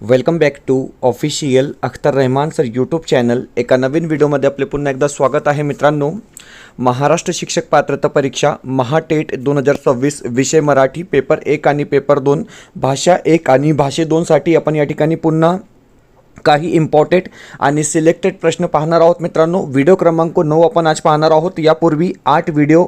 Welcome back to official Akhtar Rahman sir YouTube channel. एका नवीन व्हिडिओमध्ये आपले पुन्हा एकदा स्वागत आहे मित्रांनो। महाराष्ट्र शिक्षक पात्रता परीक्षा महाटेट 2026 विषय मराठी पेपर 1 आणि पेपर 2 भाषा 1 आणि भाषे 2 साठी आपण या ठिकाणी पुन्हा काही इम्पॉर्टंट आणि सिलेक्टेड प्रश्न पाहणार आहोत मित्रांनो। व्हिडिओ क्रमांक 9 आपण आज पाहणार आहोत। यापूर्वी 8 व्हिडिओ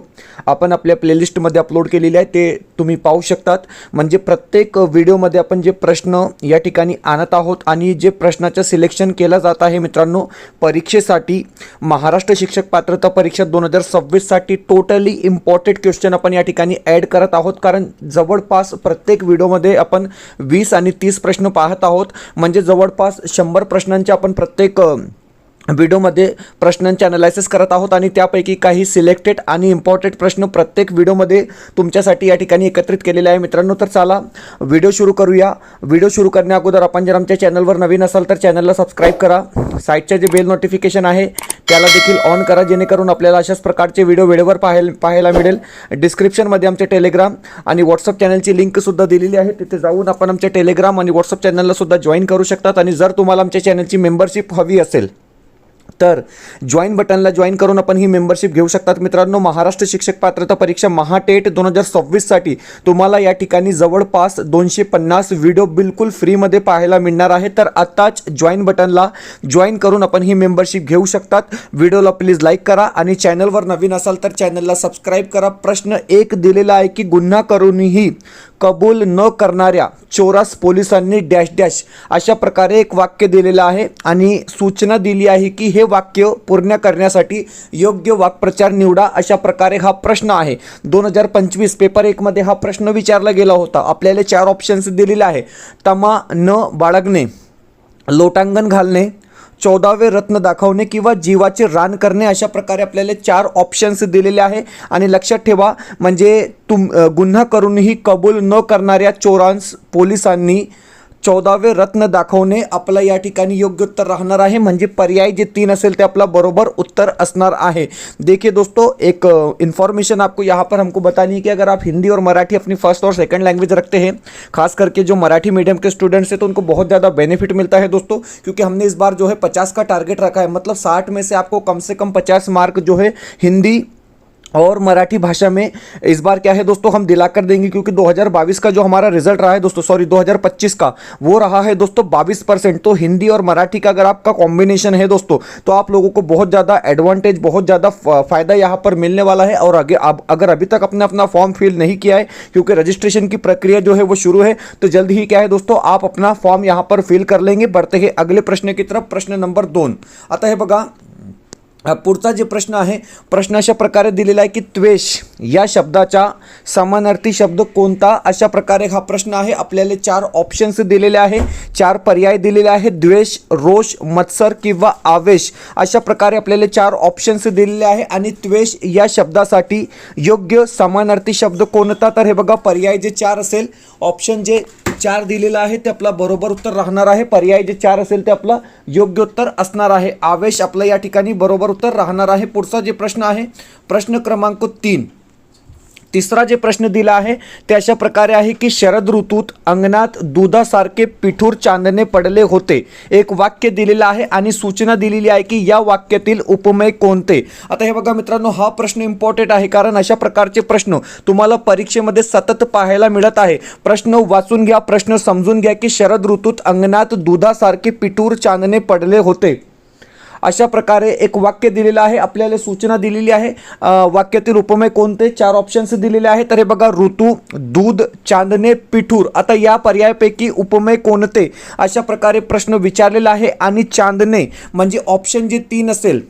आपण आपल्या प्लेलिस्टमध्ये अपलोड केलेले आहे, ते तुम्ही पाहू शकतात। म्हणजे प्रत्येक व्हिडिओमध्ये आपण जे प्रश्न या ठिकाणी आणत आहोत आणि जे प्रश्नाचं सिलेक्शन केलं जात आहे मित्रांनो परीक्षेसाठी महाराष्ट्र शिक्षक पात्रता परीक्षा 2026 साठी टोटली इम्पॉर्टंट क्वेश्चन आपण या ठिकाणी ॲड करत आहोत। कारण जवळपास प्रत्येक व्हिडिओमध्ये आपण 20 आणि 30 प्रश्न पाहत आहोत। म्हणजे जवळपास 100 प्रश्नांचे आपण प्रत्येक व्हिडिओमध्ये प्रश्नांचे ॲनालिसिस करत आहोत आणि त्यापैकी काही सिलेक्टेड आणि इम्पॉर्टंट प्रश्न प्रत्येक व्हिडिओमध्ये तुमच्यासाठी या ठिकाणी एकत्रित केलेले आहे मित्रांनो। तर चला व्हिडिओ सुरू करूया। व्हिडिओ सुरू करण्या अगोदर आपण जर आमच्या चॅनलवर नवीन असाल तर चॅनलला सबस्क्राईब करा। साईडचे जे बेल नोटिफिकेशन आहे त्याला देखील ऑन करा, जेणेकरून आपल्याला अशाच प्रकारचे व्हिडिओ वेळेवर पाहायला मिळेल। डिस्क्रिप्शनमध्ये आमचे टेलिग्राम आणि व्हॉट्सअप चॅनलची लिंक सुद्धा दिलेली आहे, तिथे जाऊन आपण आमच्या टेलिग्राम आणि व्हॉट्सअप चॅनलला सुद्धा जॉईन करू शकतात। आणि जर तुम्हाला आमच्या चॅनलची मेंबरशिप हवी असेल तर जॉईन बटनला जॉईन करून आपण ही मेंबरशिप घेऊ शकतात मित्रांनो। महाराष्ट्र शिक्षक पात्रता परीक्षा महाटेट 2026 साठी तुम्हाला या ठिकाणी जवळपास 250 व्हिडिओ बिलकुल फ्रीमध्ये पाहायला मिळणार आहे। तर आताच जॉईन बटनला जॉईन करून आपण ही मेंबरशिप घेऊ शकतात। व्हिडिओला प्लीज लाईक करा आणि चॅनलवर नवीन असाल तर चॅनलला सबस्क्राईब करा। प्रश्न 1 दिलेला आहे की गुन्हा करूनही कबूल न करणाऱ्या चोरास पोलिसांनी डॅश डॅश अशा प्रकारे एक वाक्य दिलेलं आहे आणि सूचना दिली आहे की हे वाक्य पूर्ण करण्यासाठी योग्य वाक्प्रचार निवडा। अशा प्रकारे हा प्रश्न आहे। 2025 पेपर 1 मध्ये हा प्रश्न विचारला गेला होता। आपल्याला 4 ऑप्शन्स दिलेले आहे। तमा न बाळगणे, लोटांगण घालणे, 14वे रत्न दाखवणे किंवा जीवाचे रान करणे, अशा प्रकारे आपल्याला 4 ऑप्शन्स दिलेले आहे। आणि लक्षात ठेवा, म्हणजे गुन्हा करूनही कबूल न करणाऱ्या चोरांस पोलिसांनी 14वे रत्न दाखवणे आपला या ठिकाणी योग्य उत्तर राहणार आहे। म्हणजे पर्याय जे 3 असेल ते आपला बरोबर उत्तर असणार आहे। देखिए दोस्तों, एक इन्फॉर्मेशन आपको यहाँ पर हमको बतानी है कि अगर आप हिंदी और मराठी अपनी फर्स्ट और सेकंड लैंग्वेज रखते हैं, खास करके जो मराठी मीडियम के स्टूडेंट्स हैं, तो उनको बहुत ज़्यादा बेनिफिट मिलता है दोस्तों। क्योंकि हमने इस बार जो है 50 का टारगेट रखा है। मतलब 60 में से आपको कम से कम 50 मार्क जो है हिंदी और मराठी भाषा में इस बार क्या है दोस्तों हम दिलाकर देंगे। क्योंकि 2022 का जो हमारा रिजल्ट रहा है दोस्तों, सॉरी 2025 का, वो रहा है दोस्तों 22%। तो हिंदी और मराठी का अगर आपका कॉम्बिनेशन है दोस्तों, तो आप लोगों को बहुत ज़्यादा एडवांटेज, बहुत ज़्यादा फ़ायदा यहाँ पर मिलने वाला है। और अगर अभी तक आपने अपना फॉर्म फिल नहीं किया है, क्योंकि रजिस्ट्रेशन की प्रक्रिया जो है वो शुरू है, तो जल्द ही क्या है दोस्तों आप अपना फॉर्म यहाँ पर फिल कर लेंगे। बढ़ते हैं अगले प्रश्न की तरफ। प्रश्न नंबर 2 आता है बघा। पुढचा जे प्रश्न आहे, प्रश्न अशा प्रकारे दिलेला आहे की द्वेष या शब्दाचा समानार्थी शब्द कोणता, अशा प्रकारे हा प्रश्न आहे। आपल्याला 4 ऑप्शन्स दिलेले आहे, 4 पर्याय दिलेले आहेत। द्वेष, रोष, मत्सर किंवा आवेश, अशा प्रकारे आपल्याला 4 ऑप्शन्स दिलेले आहे। आणि द्वेष या शब्दासाठी योग्य समानार्थी शब्द कोणता, तर हे बघा पर्याय जे 4 असेल, ऑप्शन जे 4 दिलेला आहे ते आपला बरोबर उत्तर राहणार आहे। पर्याय जे 4 असेल ते आपला योग्य उत्तर असणार आहे। आवेश आपलं या ठिकाणी बरोबर उत्तर राहणार आहे। पुढचा जे प्रश्न आहे, प्रश्न क्रमांक 3, तिसरा जे प्रश्न दिला आहे ते अशा प्रकारे आहे की शरद ऋतूत अंगणात दुधासारखे पिठूर चांदणे पडले होते। एक वाक्य दिलेलं आहे आणि सूचना दिलेली आहे की या वाक्यातील उपमेय कोणते। आता हे बघा मित्रांनो, हा प्रश्न इम्पॉर्टंट आहे, कारण अशा प्रकारचे प्रश्न तुम्हाला परीक्षेमध्ये सतत पाहायला मिळत आहे। प्रश्न वाचून घ्या, प्रश्न समजून घ्या की शरद ऋतूत अंगणात दुधासारखे पिठूर चांदणे पडले होते, अशा प्रकारे एक वाक्य दिलेलं आहे। आपल्याला सूचना दिलेली आहे, वाक्यातील उपमेय कोणते, 4 ऑप्शन्स दिलेले आहेत। तर हे बघा, ऋतू, दूध, चांदणे, पिठूर। आता या पर्यायापैकी उपमेय कोणते, अशा प्रकारे प्रश्न विचारलेला आहे। आणि चांदणे म्हणजे ऑप्शन जे 3 असेल,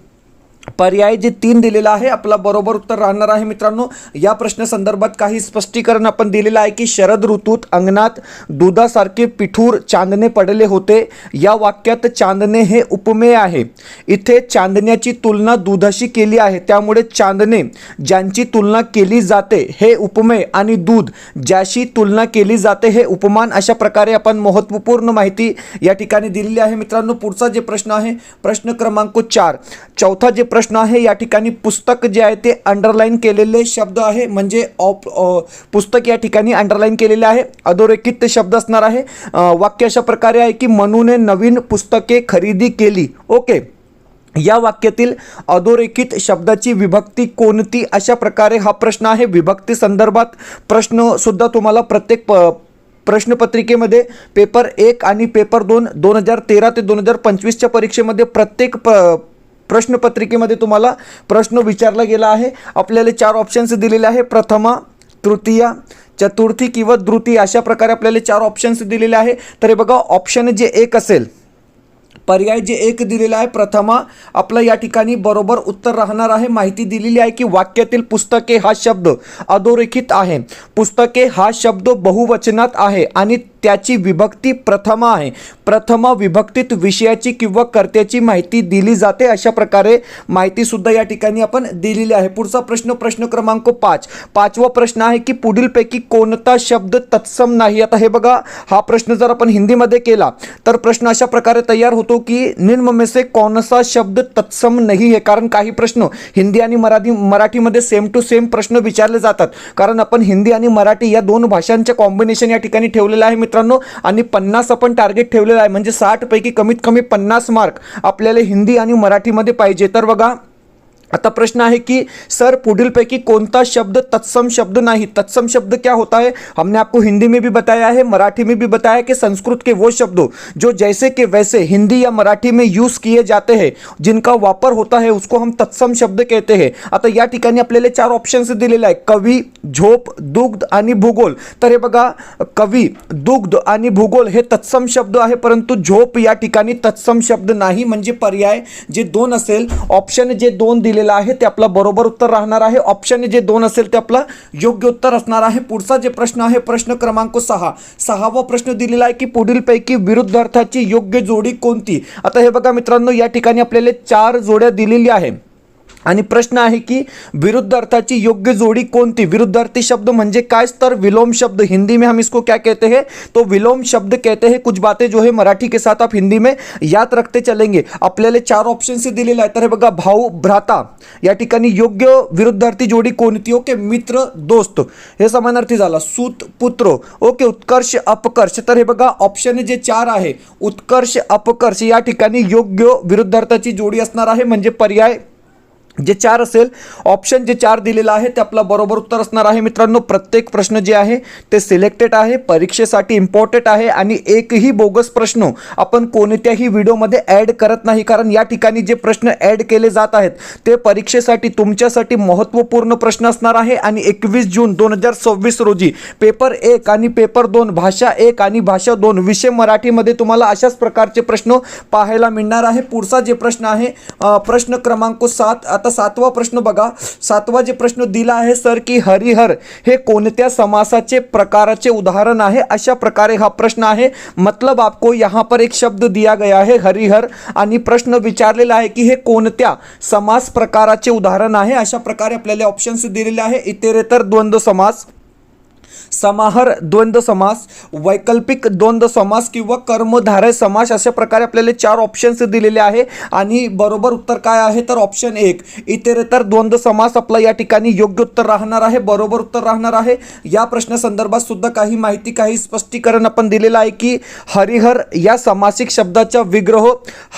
पर्याय जे 3 दिलेला आहे, आपला बरोबर उत्तर राहणार आहे मित्रांनो। या प्रश्न संदर्भात काही स्पष्टीकरण आपण दिलेलं आहे की शरद ऋतूत अंगणात दुधासारखे पिठूर चांदणे पडले होते, या वाक्यात चांदणे हे उपमेय आहे। इथे चांदण्याची तुलना दुधाशी केली आहे, त्यामुळे चांदणे ज्यांची तुलना केली जाते हे उपमेय आणि दूध ज्याशी तुलना केली जाते हे उपमान, अशा प्रकारे आपण महत्त्वपूर्ण माहिती या ठिकाणी दिलेली आहे मित्रांनो। पुढचा जे प्रश्न आहे, प्रश्न क्रमांक 4, चौथा जे प्रश्न आहे या ठिकाणी पुस्तक जे आहे ते अंडरलाईन केलेले शब्द आहे, म्हणजे पुस्तक या ठिकाणी अंडरलाईन केलेले आहे, अधोरेखित शब्द असणार आहे. वाक्य अशा प्रकारे आहे की मनूने नवीन पुस्तके खरेदी केली. ओके, या वाक्यातील अधोरेखित शब्दाची विभक्ती कोणती, अशा प्रकारे हा प्रश्न आहे. विभक्ती संदर्भात प्रश्न सुद्धा तुम्हाला प्रत्येक प्रश्नपत्रिकेमध्ये पेपर 1 आणि पेपर 2 2013 ते 2025च्या परीक्षेमध्ये प्रत्येक प्रश्नपत्रिकेमध्ये तुम्हाला प्रश्न विचारला गेला आहे. आपल्याला 4 ऑप्शन्स दिलेले आहे, प्रथमा, तृतीया, चतुर्थी किंवा द्वितीय, अशा प्रकारे आपल्याला 4 ऑप्शन्स दिलेले आहे. तर हे बघा, ऑप्शन जे 1 असेल, पर्याय जे 1 दिलेला आहे प्रथमा, आपलं या ठिकाणी बरोबर उत्तर राहणार आहे. माहिती दिलेली आहे की वाक्यातील पुस्तके हा शब्द अधोरेखित आहे, पुस्तके हा शब्द बहुवचनात आहे आणि त्याची विभक्ती प्रथमा आहे. प्रथमा विभक्तीत विषयाची किंवा कर्त्याची माहिती दिली जाते, अशा प्रकारे माहिती सुद्धा या ठिकाणी आपण दिलेली आहे. पुढचा प्रश्न, प्रश्न क्रमांक 5. 5वा प्रश्न आहे की पुढीलपैकी कोणता शब्द तत्सम नाही. आता हे बघा, हा प्रश्न जर आपण हिंदीमध्ये केला तर प्रश्न अशा प्रकारे तयार होतो की निम्न में से कौन सा शब्द तत्सम नहीं है. कारण काही प्रश्न हिंदी आणि मराठीमध्ये सेम टू सेम प्रश्न विचारले जातात, कारण आपण हिंदी आणि मराठी या 2 भाषांचे कॉम्बिनेशन या ठिकाणी ठेवलेलं आहे मित्रांनो. आणि 50 आपण टार्गेट ठेवलेलं आहे, म्हणजे 60 पैकी कमीत कमी 50 मार्क आपल्याला हिंदी आणि मराठीमध्ये पाहिजे. तर बघा, आता प्रश्न है कि सर पुढीलपैकी कोणता शब्द तत्सम शब्द नहीं. तत्सम शब्द क्या होता है, हमने आपको हिंदी में भी बताया है, मराठी में भी बताया कि संस्कृत के वो शब्द जो जैसे के वैसे हिंदी या मराठी में यूज किए जाते हैं, जिनका वापर होता है, उसको हम तत्सम शब्द कहते हैं. आता या ठिकाणी आपल्याला 4 ऑप्शन्स दिलेले आहे, कवी, झोप, दुग्ध आणि भूगोल. तर हे बघा, कवी, दुग्ध आणि भूगोल हे तत्सम शब्द आहे, परंतु झोप या ठिकाणी तत्सम शब्द नाही. म्हणजे पर्याय जे 2 असेल, ऑप्शन जे 2 दिलेला आहे ते आपला बरोबर उत्तर राहणार आहे. ऑप्शन जे 2 असेल ते आपला योग्य उत्तर असणार आहे. पुढचा जे प्रश्न आहे, प्रश्न क्रमांक 6. 6वा प्रश्न दिलेला आहे की पुढीलपैकी विरुद्धार्थाची योग्य जोडी कोणती. आता हे बघा मित्रांनो, या ठिकाणी आपल्याला 4 जोड्या दिलेली आहे आणि प्रश्न आहे की विरुद्धार्थाची योग्य जोड़ी कोणती. विरुद्धार्थी शब्द म्हणजे काय, तर विलोम शब्द. हिंदी में हम इसको क्या कहते हैं, तो विलोम शब्द कहते हैं. कुछ बातें जो है मराठी के साथ आप हिंदी में याद रखते चलेंगे. आपल्याला 4 ऑप्शन से दिलेला आहे. तर हे बघा, भाऊ, भ्राता या ठिकाणी योग्य विरुद्धार्थी जोडी कोणती. ओके, मित्र, दोस्त हे समानार्थी झाला. सूत, पुत्र. ओके, उत्कर्ष, अपकर्ष. तर हे बघा, ऑप्शन जे 4 आहे, उत्कर्ष, अपकर्ष या ठिकाणी योग्य विरुद्धार्थाची जोडी असणार आहे. म्हणजे पर्याय जे 4 असेल, ऑप्शन जे 4 दिलेला आहे ते आपला बरोबर उत्तर असणार आहे. मित्रांनो, प्रत्येक प्रश्न जे आहे ते सिलेक्टेड आहे, परीक्षेसाठी इम्पॉर्टंट आहे आणि एकही बोगस प्रश्न आपण कोणत्याही व्हिडिओमध्ये ॲड करत नाही. कारण या ठिकाणी जे प्रश्न ॲड केले जात आहेत ते परीक्षेसाठी तुमच्यासाठी महत्त्वपूर्ण प्रश्न असणार आहे. आणि 21 जून 2026 रोजी पेपर 1 आणि पेपर 2 भाषा 1 आणि भाषा 2 विषय मराठीमध्ये तुम्हाला अशाच प्रकारचे प्रश्न पाहायला मिळणार आहे. पुढचा जे प्रश्न आहे, प्रश्न क्रमांक 7. आता 7वा प्रश्न बघा. 7वा जे प्रश्न दिला आहे सर की हरिहर हे कोणत्या समासाचे प्रकाराचे उदाहरण आहे. अशा प्रकारे हा प्रश्न आहे. मतलब आपको यहाँ पर एक शब्द दिया गया है हरिहर आणि प्रश्न विचारलेला आहे की हे कोणत्या समास प्रकाराचे उदाहरण आहे. अशा प्रकारे आपल्याला ऑप्शन्स दिलेले आहे. इतरेतर द्वंद्व समास, समाहार द्वंद्व समास, वैकल्पिक द्वंद्व समास किंवा कर्मधारय समास, अशा प्रकारे आपल्याला 4 ऑप्शन्स दिलेले आहे. आणि बरोबर उत्तर काय आहे, तर ऑप्शन 1 इतरेतर द्वंद्व समास आपला या ठिकाणी योग्य उत्तर राहणार आहे, बरोबर उत्तर राहणार आहे. या प्रश्नासंदर्भात सुद्धा काही माहिती, काही स्पष्टीकरण आपण दिलेलं आहे की हरिहर या समासिक शब्दाचा विग्रह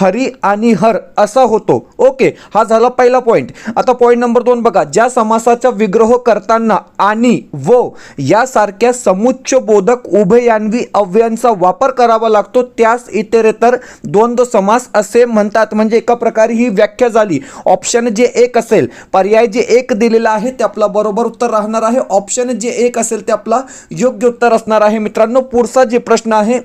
हरी आणि हर असा होतो. ओके, हा झाला पहिला पॉईंट. आता पॉईंट नंबर 2 बघा. ज्या समासाचा विग्रह करताना आणि व या सारख्या समुच्चयबोधक उभययान्वी अव्ययांचा वापर करावा लागतो त्यास इतरेतर द्वंद्व समास असे म्हणतात. म्हणजे एका प्रकारे ही व्याख्या झाली. ऑप्शन जे 1 असेल, पर्याय जे 1 दिलेला आहे ते आपला बरोबर उत्तर राहणार आहे. ऑप्शन जे 1 असेल ते आपला योग्य उत्तर असणार आहे. मित्रांनो, पुढचा जे प्रश्न आहे,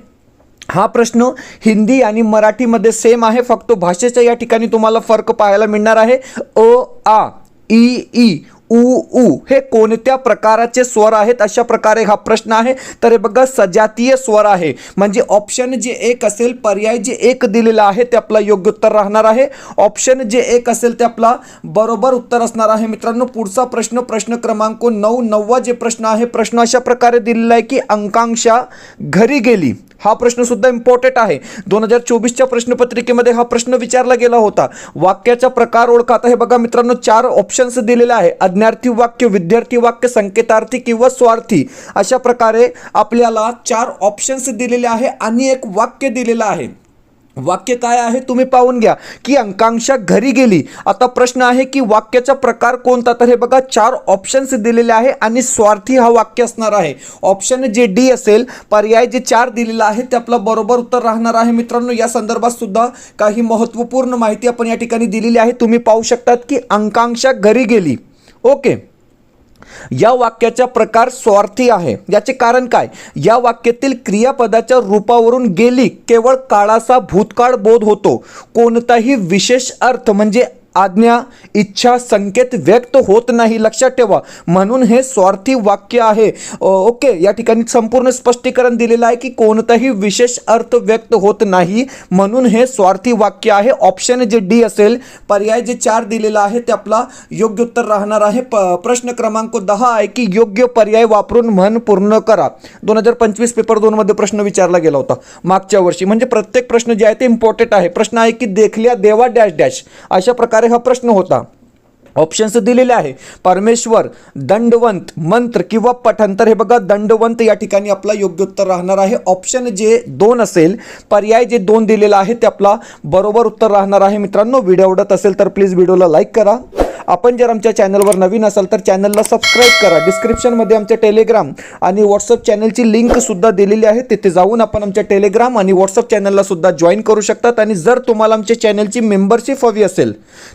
हा प्रश्न हिंदी आणि मराठीमध्ये सेम आहे, फक्त भाषेच्या या ठिकाणी तुम्हाला फरक पाहायला मिळणार आहे. अ, आ, इ, ई, उ, ऊ हे कोणत्या प्रकाराचे स्वर आहेत. अशा प्रकारे हा प्रश्न आहे. तर हे बघा, सजातीय स्वर आहे. म्हणजे ऑप्शन जे 1 असेल, पर्याय जे 1 दिलेला आहे ते आपला योग्य उत्तर राहणार आहे. ऑप्शन जे 1 असेल ते आपला बरोबर उत्तर असणार आहे. मित्रांनो, पुढचा प्रश्न, प्रश्न क्रमांक 9. 9वा जे प्रश्न आहे, प्रश्न अशा प्रकारे दिलेला आहे की अंकांक्षा घरी गेली, हा प्रश्न सुद्धा इम्पॉर्टंट आहे. 2024च्या प्रश्नपत्रिकेमध्ये हा प्रश्न विचारला गेला होता. वाक्याचा प्रकार ओळखा. आता हे बघा मित्रांनो, 4 ऑप्शन्स दिलेले आहे. आज्ञार्थी वाक्य, विद्यार्थी वाक्य, संकेतार्थी किंवा स्वार्थी. अशा प्रकारे आपल्याला 4 ऑप्शन्स दिलेले आहे आणि एक वाक्य दिलेलं आहे. वाक्य काय आहे तुम्ही पाहून घ्या की आकांक्षा घरी गेली. आता प्रश्न आहे की वाक्याचा प्रकार कोणता. तर हे बघा 4 ऑप्शन्स दिलेले आहे आणि स्वार्थी हा वाक्य असणार आहे. ऑप्शन जे डी असेल, पर्याय जे 4 दिलेला आहे ते आपलं बरोबर उत्तर राहणार आहे. मित्रांनो, या संदर्भात सुद्धा काही महत्त्वपूर्ण माहिती आपण या ठिकाणी दिलेली आहे. तुम्ही पाहू शकतात की आकांक्षा घरी गेली. ओके, या वाक्याचा प्रकार स्वार्थी आहे. याचे कारण काय? या वाक्यातील क्रियापदाच्या रूपावरून गेली केवळ काळाचा भूतकाळ बोध होतो. कोणताही विशेष अर्थ म्हणजे आज्ञा, इच्छा, संकेत व्यक्त होत नाही. लक्षात ठेवा, म्हणून हे स्वार्थी वाक्य आहे. ओके, या ठिकाणी संपूर्ण स्पष्टीकरण दिलेलं आहे की कोणताही विशेष अर्थ व्यक्त होत नाही, म्हणून हे स्वार्थी वाक्य आहे. ऑप्शन जे डी असेल, पर्याय जे 4 दिलेला आहे ते आपला योग्य उत्तर राहणार आहे. प्रश्न क्रमांक 10 आहे की योग्य पर्याय वापरून म्हण पूर्ण करा. 2025 पेपर 2 मध्ये प्रश्न विचारला गेला होता मागच्या वर्षी. म्हणजे प्रत्येक प्रश्न जे आहे ते इम्पॉर्टंट आहे. प्रश्न आहे की देखल्या देवा डॅश डॅश. अशा प्रकारे हा प्रश्न होता. ऑप्शन्स दिलेले आहे. परमेश्वर, दंडवंत, मंत्र किंवा पठण. तर हे बघा दंडवंत या ठिकाणी आपला योग्य उत्तर राहणार आहे. ऑप्शन जे 2 असेल, पर्याय जे 2 दिलेला आहे ते आपला बरोबर उत्तर राहणार आहे. मित्रांनो, व्हिडिओ आवडत असेल तर प्लीज व्हिडिओला लाईक करा. आपण जर आमच्या चॅनलवर नवीन असाल तर चॅनलला सबस्क्राईब करा. डिस्क्रिप्शनमध्ये आमच्या टेलिग्राम आणि व्हॉट्सअप चॅनलची लिंक सुद्धा दिलेली आहे. तिथे जाऊन आपण आमच्या टेलिग्राम आणि व्हॉट्सअप चॅनलला सुद्धा जॉईन करू शकतात. आणि जर तुम्हाला आमच्या चॅनलची मेंबरशिप हवी असेल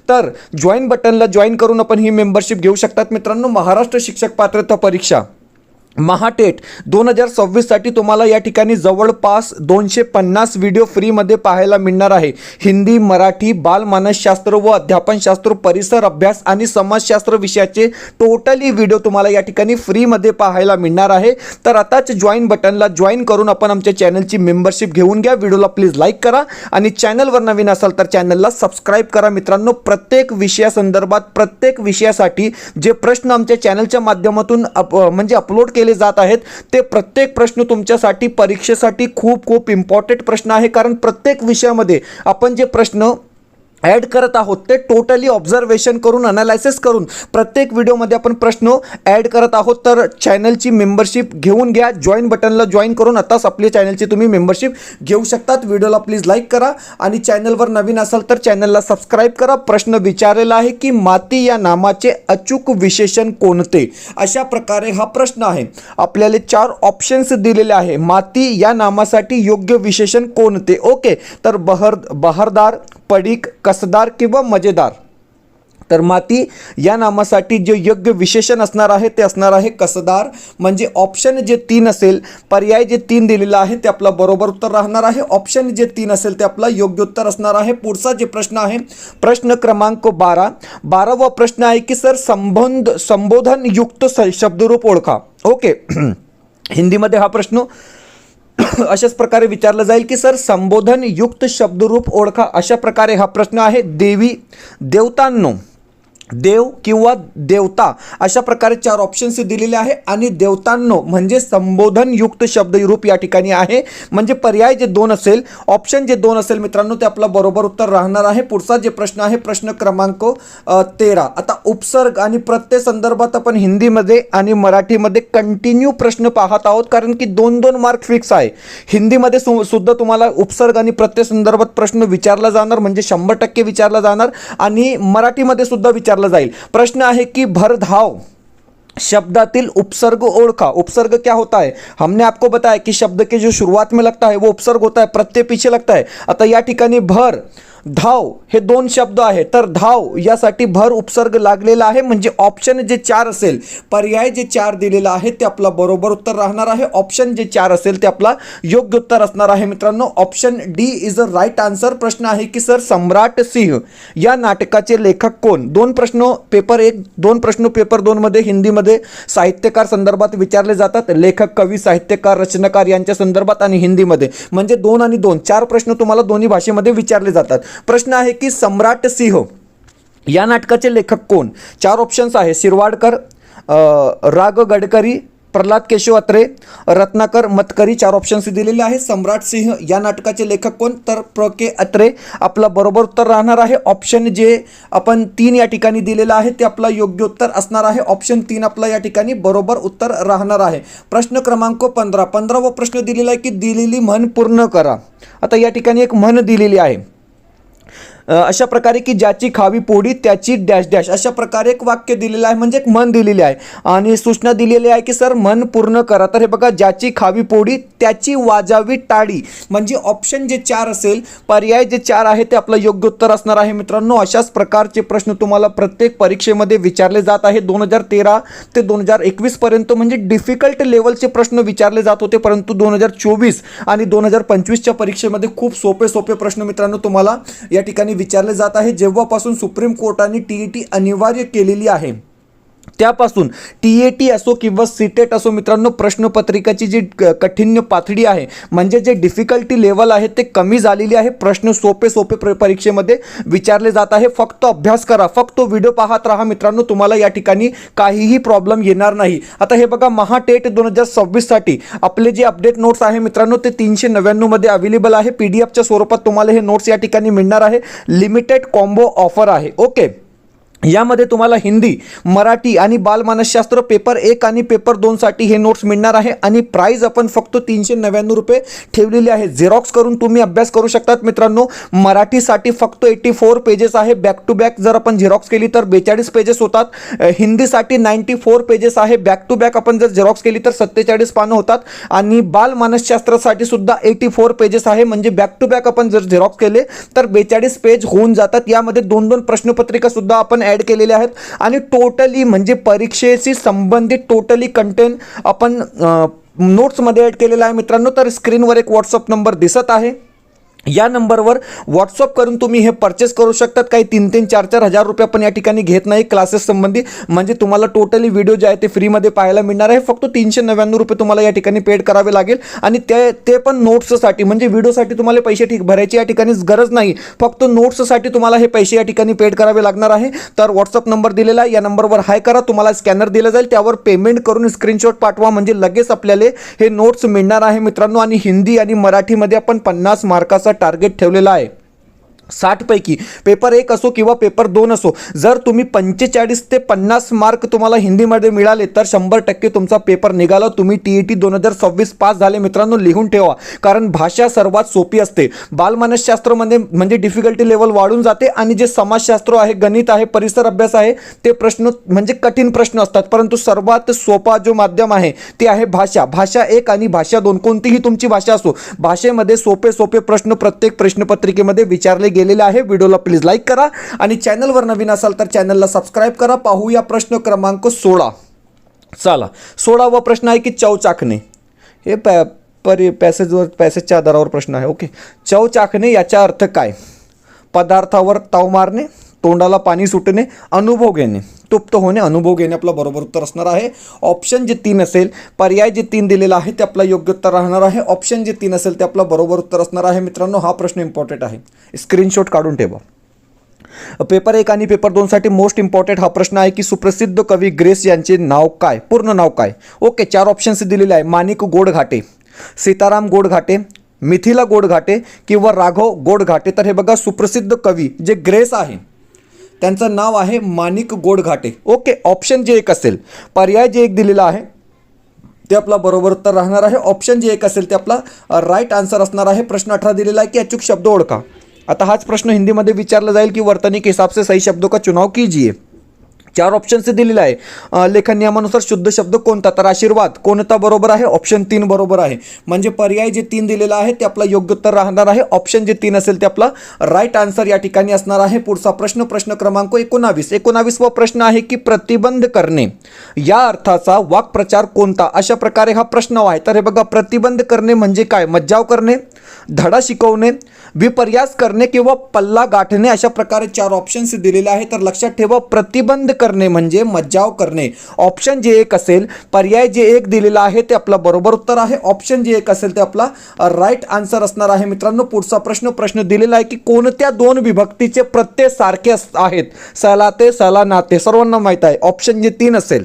तर जॉईन बटनला जॉईन करून आपण ही मेंबरशिप घेऊ शकतात. मित्रांनो, महाराष्ट्र शिक्षक पात्रता परीक्षा महाटेट 2026 साठी तुम्हाला या ठिकाणी जवळपास 250 व्हिडिओ फ्रीमध्ये पाहायला मिळणार आहे. हिंदी, मराठी, बालमानसशास्त्र व अध्यापनशास्त्र, परिसर अभ्यास आणि समाजशास्त्र विषयाचे टोटली व्हिडिओ तुम्हाला या ठिकाणी फ्रीमध्ये पाहायला मिळणार आहे. तर आताच जॉईन बटनला जॉईन करून आपण आमच्या चॅनलची मेंबरशिप घेऊन घ्या. व्हिडिओला प्लीज लाईक करा आणि चॅनलवर नवीन असाल तर चॅनलला सबस्क्राईब करा. मित्रांनो, प्रत्येक विषयासंदर्भात, प्रत्येक विषयासाठी जे प्रश्न आमच्या चॅनलच्या माध्यमातून म्हणजे अपलोड केले जात आहेत ते प्रत्येक प्रश्न तुमच्यासाठी परीक्षेसाठी खूप खूप इम्पॉर्टंट प्रश्न आहे. कारण प्रत्येक विषयामध्ये आपण जे प्रश्न ॲड करत आहोत ते टोटली ऑब्झर्वेशन करून, अनालायसिस करून प्रत्येक व्हिडिओमध्ये आपण प्रश्न ॲड करत आहोत. तर चॅनलची मेंबरशिप घेऊन घ्या. जॉईन बटनला जॉईन करून आताच आपल्या चॅनलची तुम्ही मेंबरशिप घेऊ शकतात. व्हिडिओला प्लीज लाईक करा आणि चॅनलवर नवीन असाल तर चॅनलला सबस्क्राईब करा. प्रश्न विचारलेला आहे की माती या नामाचे अचूक विशेषण कोणते. अशा प्रकारे हा प्रश्न आहे. आपल्याला 4 ऑप्शन्स दिलेले आहे. माती या नामासाठी योग्य विशेषण कोणते. ओके, तर बहारदार, पडीक, कसदार किंवा मजेदार. तर माती या नामासाठी जे योग्य विशेषण असणार आहे ते असणार आहे कसदार. म्हणजे ऑप्शन जे 3 असेल, पर्याय जे 3 दिलेला आहे ते आपला बरोबर उत्तर राहणार आहे. ऑप्शन जे 3 असेल ते आपला योग्य उत्तर असणार आहे. पुढचा जे प्रश्न आहे, प्रश्न क्रमांक 12वा प्रश्न आहे की सर संबोधन युक्त शब्दरूप ओळखा. ओके, हिंदीमध्ये हा प्रश्न अशाच प्रकारे विचारलं जाईल की सर संबोधन युक्त शब्दरूप ओळखा. अशा प्रकारे हा प्रश्न आहे. देवी, देवतांनो, देव किंवा देवता अशा प्रकारे 4 ऑप्शन्स दिलेले आहे. आणि देवतांनो म्हणजे संबोधन युक्त शब्दरूप या ठिकाणी आहे. म्हणजे पर्याय जे 2 असेल, ऑप्शन जे 2 असेल मित्रांनो ते आपला बरोबर उत्तर राहणार आहे. पुढचा जे प्रश्न आहे, प्रश्न क्रमांक 13. आता उपसर्ग आणि प्रत्यय संदर्भात आपण हिंदीमध्ये आणि मराठीमध्ये कंटिन्यू प्रश्न पाहत आहोत. कारण की 2-2 मार्क फिक्स आहे. हिंदीमध्ये सुद्धा तुम्हाला उपसर्ग आणि प्रत्यय संदर्भात प्रश्न विचारला जाणार, म्हणजे 100% विचारला जाणार. आणि मराठीमध्ये सुद्धा विचारला जाईल. प्रश्न आहे की भरधाव शब्दातील उपसर्ग ओळखा. उपसर्ग क्या होता है? हमने आपको बताया कि शब्द के जो शुरुआत में लगता है वो उपसर्ग होता है, प्रत्यय पीछे लगता है. आता या ठिकाणी भर, धाव हे 2 शब्द आहे. तर धाव यासाठी भर उपसर्ग लागलेला आहे. म्हणजे ऑप्शन जे 4 असेल, पर्याय जे 4 दिलेला आहे ते आपला बरोबर उत्तर राहणार आहे. ऑप्शन जे 4 असेल ते आपला योग्य उत्तर असणार आहे. मित्रांनो, option D is a right answer. प्रश्न आहे की सर सम्राट सिंह या नाटकाचे लेखक कोण. 2 प्रश्न पेपर 1, 2 प्रश्न पेपर 2 मध्ये हिंदीमध्ये साहित्यकार संदर्भात विचारले जातात. लेखक, कवी, साहित्यकार, रचनाकार यांच्या संदर्भात आणि हिंदीमध्ये. म्हणजे 2 आणि 2 4 प्रश्न तुम्हाला दोन्ही भाषेमध्ये विचारले जातात. प्रश्न आहे की सम्राट सिंह या नाटकाचे लेखक कोण. 4 ऑप्शन्स आहे. शिरवाडकर, राग गडकरी, प्रल्हाद केशव अत्रे, रत्नाकर मतकरी, 4 ऑप्शन्स दिलेले आहे. सम्राट सिंह या नाटकाचे लेखक कोण? तर प्र.के. अत्रे. आपला बरोबर उत्तर राहणार आहे ऑप्शन जे आपण 3 या ठिकाणी दिलेलं आहे ते आपला योग्य उत्तर असणार आहे. ऑप्शन 3 आपला या ठिकाणी बरोबर उत्तर राहणार आहे. प्रश्न क्रमांक 15वा प्रश्न दिलेला आहे की दिलेली म्हण पूर्ण करा. आता या ठिकाणी एक म्हण दिलेली आहे, अशा प्रकारे की ज्याची खावी पोळी त्याची डॅश डॅश, अशा प्रकारे एक वाक्य दिलेलं आहे, म्हणजे एक म्हण दिलेली आहे आणि सूचना दिलेली आहे की सर म्हण पूर्ण करा. तर हे बघा, ज्याची खावी पोळी त्याची वाजावी टाळी, म्हणजे ऑप्शन जे 4 असेल, पर्याय जे 4 आहे ते आपलं योग्य उत्तर असणार आहे. मित्रांनो, अशाच प्रकारचे प्रश्न तुम्हाला प्रत्येक परीक्षेमध्ये विचारले जात आहे. 2013 ते 2021 पर्यंत म्हणजे डिफिकल्ट लेवलचे प्रश्न विचारले जात होते, परंतु 2024 आणि 2025च्या परीक्षेमध्ये खूप सोपे प्रश्न मित्रांनो तुम्हाला या ठिकाणी विचारले जात आहे. जेव्हापासून सुप्रीम कोर्टाने टीईटी अनिवार्य केलेली आहे त्यापासून टीएटी असो किंवा सीटेट असो मित्रांनो, प्रश्नपत्रिकाची जी कठीण पातळी आहे, म्हणजे जे डिफिकल्टी लेवल आहे ते कमी झालेली आहे. प्रश्न सोपे परीक्षेमध्ये विचारले जात आहे. फक्त अभ्यास करा, फक्त व्हिडिओ पाहत राहा मित्रांनो, तुम्हाला या ठिकाणी काहीही प्रॉब्लेम येणार नाही. आता हे बघा, महाटेट 2026 साठी आपले जे अपडेट नोट्स आहे मित्रांनो ते 399 मध्ये अवेलेबल आहे. पीडीएफच्या स्वरूपात तुम्हाला हे नोट्स या ठिकाणी मिळणार आहे. लिमिटेड कॉम्बो ऑफर आहे. ओके, यामध्ये तुम्हाला हिंदी, मराठी आणि बालमानसशास्त्र पेपर 1 आणि पेपर 2 साठी हे नोट्स मिळणार आहे आणि प्राइस आपण फक्त 399 रुपये ठेवलेली आहे. झेरॉक्स करून तुम्ही अभ्यास करू शकतात मित्रांनो. मराठीसाठी फक्त 84 पेजेस आहे, बॅक टू बॅक जर आपण झेरॉक्स केली तर 42 पेजेस होतात. हिंदीसाठी 94 पेजेस आहे, बॅक टू बॅक आपण जर झेरॉक्स केली तर 47 पानं होतात. आणि बालमानसशास्त्रासाठी सुद्धा 84 पेजेस आहे, म्हणजे बॅक टू बॅक आपण जर झेरॉक्स केले तर 42 पेज होऊन जातात. यामध्ये 2 प्रश्नपत्रिका सुद्धा आपण ॲड केलेले आहेत आणि टोटली म्हणजे परीक्षेशी संबंधित टोटली कंटेंट आपण नोट्समध्ये ॲड केलेला आहे मित्रांनो. तर स्क्रीनवर एक व्हॉट्सअप नंबर दिसत आहे, या नंबरवर व्हॉट्सअप करून तुम्ही हे परचेस करू शकतात. काही 3-3, 4-4 हजार रुपये आपण या ठिकाणी घेत नाही क्लासेस संबंधी, म्हणजे तुम्हाला टोटली व्हिडिओ जे आहे ते फ्रीमध्ये पाहायला मिळणार आहे. फक्त 399 रुपये तुम्हाला या ठिकाणी पेड करावे लागेल आणि ते पण नोट्ससाठी, म्हणजे व्हिडिओसाठी तुम्हाला पैसे भरायची या ठिकाणी गरज नाही. फक्त नोट्ससाठी तुम्हाला हे पैसे या ठिकाणी पेड करावे लागणार आहे. तर व्हॉट्सअप नंबर दिलेला आहे, या नंबरवर हाय करा, तुम्हाला स्कॅनर दिला जाईल, त्यावर पेमेंट करून स्क्रीनशॉट पाठवा, म्हणजे लगेच आपल्याला हे नोट्स मिळणार आहे मित्रांनो. आणि हिंदी आणि मराठीमध्ये आपण 50 मार्काचा टार्गेट ठेवलेला आहे. 60 पैकी पेपर 1 असो किंवा पेपर 2 असो, जर तुम्ही 45 ते 50 मार्क तुम्हाला हिंदीमध्ये मिळाले तर 100% तुमचा पेपर निघाला. तुम्ही टीईटी 2026 पास झाले मित्रांनो, लिहून ठेवा, कारण भाषा सर्वात सोपी असते. बालमानसशास्त्रामध्ये म्हणजे डिफिकल्टी लेवल वाढून जाते आणि जे समाजशास्त्र आहे, गणित आहे, परिसर अभ्यास आहे, ते प्रश्न म्हणजे कठीण प्रश्न असतात, परंतु सर्वात सोपा जो माध्यम आहे ते आहे भाषा. भाषा 1 आणि भाषा 2 कोणतीही तुमची भाषा असो, भाषेमध्ये सोपे प्रश्न प्रत्येक प्रश्नपत्रिकेमध्ये विचारले गेलेले आहे. व्हिडिओला प्लीज लाईक करा आणि चॅनलवर नवीन असाल तर चॅनलला सबस्क्राईब करा. पाहूया प्रश्न क्रमांक 16. चला, 16वा प्रश्न आहे की चव चाखणे. हे पॅसेजच्या आधारावर प्रश्न आहे. ओके, चव चाखणे याचा अर्थ काय? पदार्थावर ताव मारणे, तोंडाला पाणी सुटणे, अनुभव घेणे. तृप्त होणे, अनुभव घेणे आपला बरोबर उत्तर असणार आहे. ऑप्शन जे 3 असेल, पर्याय जे 3 दिलेला आहे ते आपला योग्य उत्तर राहणार आहे. ऑप्शन जे 3 असेल ते आपला बरोबर उत्तर असणार आहे मित्रांनो. हा प्रश्न इम्पॉर्टंट आहे, स्क्रीनशॉट काढून ठेवा. पेपर 1 आणि पेपर 2 साठी मोस्ट इम्पॉर्टंट हा प्रश्न आहे की सुप्रसिद्ध कवी ग्रेस यांचे नाव काय, पूर्ण नाव काय? ओके, 4 ऑप्शन्स दिलेले आहे. माणिक गोडघाटे, सीताराम गोडघाटे, मिथिला गोडघाटे किंवा राघव गोडघाटे. तर हे बघा, सुप्रसिद्ध कवी जे ग्रेस आहे त्यांचं नाव आहे माणिक गोडघाटे. ओके, ऑप्शन जे 1 असेल, पर्याय जे 1 दिलेला आहे ते आपला बरोबर उत्तर राहणार आहे. ऑप्शन जे 1 असेल ते आपला राईट आन्सर असणार आहे. प्रश्न 18 दिलेला आहे की अचूक शब्द ओळखा. आता हाच प्रश्न हिंदीमध्ये विचारला जाईल की वर्तनी के हिसाब से सही शब्दों का चुनाव कीजिए. 4 ऑप्शन से दिलेला आहे. लेखन नियमानुसार शुद्ध शब्द कोणता? तर आशीर्वाद. कोणता बरोबर आहे? ऑप्शन 3 बरोबर आहे. म्हणजे पर्याय जे 3 दिलेला आहे ते आपला योग्य उत्तर राहणार आहे. ऑप्शन जे 3 असेल ते आपला राईट आन्सर या ठिकाणी असणार आहे. पुढचा प्रश्न क्रमांक 19. 19वा प्रश्न आहे की प्रतिबंध करणे या अर्थाचा वाक्प्रचार कोणता? अशा प्रकारे हा प्रश्न आहे. तर हे बघा, प्रतिबंध करणे म्हणजे काय? मज्जाव करणे, धडा शिकवणे, विपर्यास करणे किंवा पल्ला गाठणे. अशा प्रकारे 4 ऑप्शन्स दिलेले आहेत. तर लक्षात ठेवा, प्रतिबंध करणे म्हणजे मज्जाव करणे. ऑप्शन जे 1 असेल, पर्याय जे 1 दिलेला आहे ते आपला बरोबर उत्तर आहे. ऑप्शन जे 1 असेल ते आपला राईट आन्सर असणार आहे मित्रांनो. पुढचा प्रश्न दिलेला आहे की कोणत्या 2 विभक्तीचे प्रत्यय सारखे आहेत? सलाते, सलानाते. सर्वांना माहित आहे. ऑप्शन जे 3 असेल,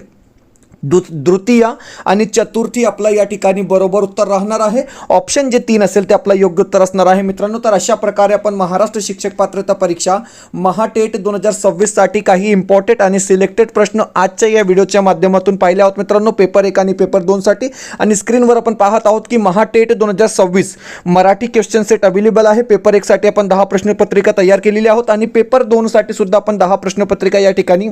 द्वितीय आणि चतुर्थी आपला या ठिकाणी बरोबर उत्तर राहणार आहे. ऑप्शन जे 3 असेल ते आपलं योग्य उत्तर असणार आहे मित्रांनो. तर अशा प्रकारे आपण महाराष्ट्र शिक्षक पात्रता परीक्षा महाटेट 2026 साठी काही इम्पॉर्टंट आणि सिलेक्टेड प्रश्न आजच्या या व्हिडिओच्या माध्यमातून पाहिले आहोत मित्रांनो. पेपर 1 आणि पेपर 2 साठी. आणि स्क्रीनवर आपण पाहत आहोत की Mahatet 2026 Marathi question set available आहे. पेपर 1 साठी आपण 10 प्रश्नपत्रिका तयार केलेली आहोत आणि पेपर 2 साठी सुद्धा आपण 10 प्रश्नपत्रिका या ठिकाणी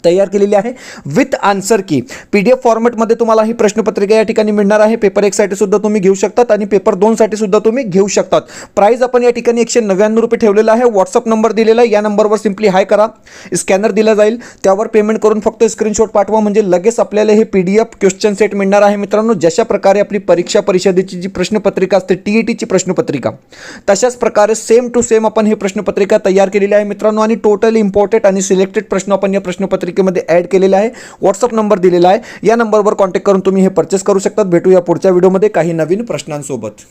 तयार केलेली आहे विथ आन्सर की. PDF फॉर्मॅटमध्ये तुम्हाला ही प्रश्नपत्रिका या ठिकाणी मिळणार आहे. पेपर 1 साठी सुद्धा तुम्ही घेऊ शकतात आणि पेपर 2 साठी सुद्धा तुम्ही घेऊ शकतात. प्राइस आपण या ठिकाणी 199 रुपये ठेवलेला आहे. व्हॉट्सअप नंबर दिलेला आहे. या नंबरवर सिम्पली हाय करा, स्कॅनर दिला जाईल, त्यावर पेमेंट करून फक्त स्क्रीनशॉट पाठवा म्हणजे लगेच आपल्याला हे PDF क्वेश्चन सेट मिळणार आहे मित्रांनो. जशा प्रकारे आपली परीक्षा परिषदेची जी प्रश्नपत्रिका असते TETची प्रश्नपत्रिका, तशाच प्रकारे सेम टू सेम आपण ही प्रश्नपत्रिका तयार केलेली आहे मित्रांनो. आणि टोटली इम्पॉर्टंट आणि सिलेक्टेड प्रश्न आपण या प्रश्नपत्रिकेमध्ये ऍड केलेला आहे. व्हॉट्सअप नंबर दिलेला आहे. या नंबरवर कॉन्टॅक्ट करून तुम्ही हे परचेस करू शकतात. भेटूया पुढच्या व्हिडिओमध्ये काही नवीन प्रश्नांसोबत.